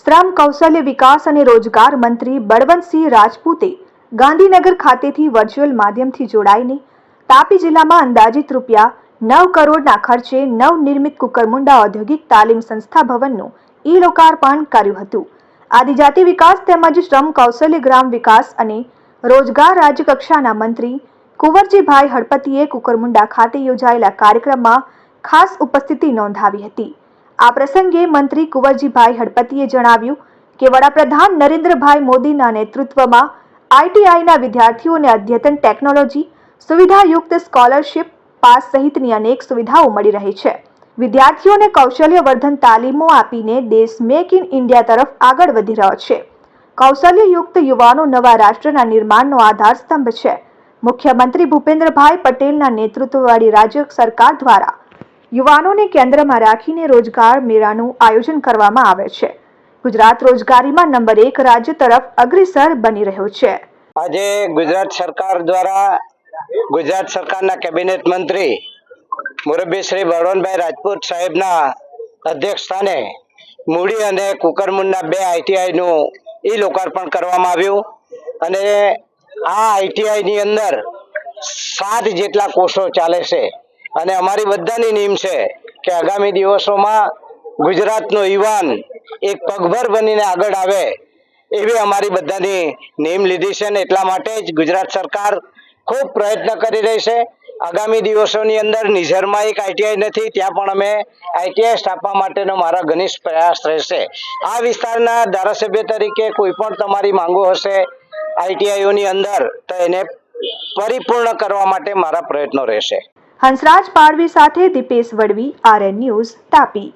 શ્રમ કૌશલ્ય વિકાસ અને રોજગાર મંત્રી બળવંતસિંહ રાજપૂતે ગાંધીનગર ખાતેથી વર્ચ્યુઅલ માધ્યમથી જોડાઈને તાપી જિલ્લામાં અંદાજિત ₹9 કરોડના ખર્ચે નવનિર્મિત કુકરમુંડા ઔદ્યોગિક તાલીમ સંસ્થા ભવનનું લોકાર્પણ કર્યું હતું। આદિજાતિ વિકાસ તેમજ શ્રમ કૌશલ્ય ગ્રામ વિકાસ અને રોજગાર રાજ્યકક્ષાના મંત્રી કુંવરજીભાઈ હળપતિએ કુકરમુંડા ખાતે યોજાયેલા કાર્યક્રમમાં ખાસ ઉપસ્થિતિ નોંધાવી હતી। આ પ્રસંગે મંત્રી કુંવરજીભાઈ હળપતિએ જણાવ્યું કે વડાપ્રધાન નરેન્દ્રભાઈ મોદીના નેતૃત્વમાં આઈટીઆઈના વિદ્યાર્થીઓને અદ્યતન ટેકનોલોજી, સુવિધાયુક્ત સ્કોલરશિપ, પાસ સહિતની અનેક સુવિધાઓ મળી રહી છે। વિદ્યાર્થીઓને કૌશલ્યવર્ધન તાલીમો આપીને દેશ મેક ઇન ઇન્ડિયા તરફ આગળ વધી રહ્યો છે। કૌશલ્યયુક્ત યુવાનો નવા રાષ્ટ્રના નિર્માણનો આધારસ્તંભ છે। મુખ્યમંત્રી ભૂપેન્દ્રભાઈ પટેલના નેતૃત્વવાળી રાજ્ય સરકાર દ્વારા યુવાનોને કેન્દ્રમાં રાખીને રોજગાર મેળાનું આયોજન કરવામાં આવે છે। ગુજરાત રોજગારીમાં નંબર 1 રાજ્ય તરફ અગ્રેસર બની રહ્યું છે। આજે ગુજરાત સરકાર દ્વારા ગુજરાત સરકારના કેબિનેટ મંત્રી મુરબ્બી શ્રી બળવંતભાઈ રાજપૂત સાહેબના અધ્યક્ષ સ્થાને મૂડી અને કુકરમુંડા 2 આઈટીઆઈનું લોકાર્પણ કરવામાં આવ્યું અને આ આઈટીઆઈની અંદર 7 જેટલા કોર્સો ચાલે છે અને અમારી બધાની નેમ છે કે આગામી દિવસોમાં ગુજરાતનો યુવાન એક પગભર બનીને આગળ આવે એવી અમારી બધાની નેમ લીધી છે અને એટલા માટે જ ગુજરાત સરકાર ખૂબ પ્રયત્ન કરી રહી છે। આગામી દિવસોની અંદર નિઝરમાં એક આઈટીઆઈ નથી, ત્યાં પણ અમે આઈટીઆઈ સ્થાપવા માટેનો મારા ઘનિષ્ઠ પ્રયાસ રહેશે। આ વિસ્તારના ધારાસભ્ય તરીકે કોઈ પણ તમારી માંગો હશે આઈટીઆઈઓની અંદર તો એને પરિપૂર્ણ કરવા માટે મારા પ્રયત્નો રહેશે। હંસરાજ પાડવી સાથે દીપેશ વડવી, આરએન ન્યૂઝ, તાપી।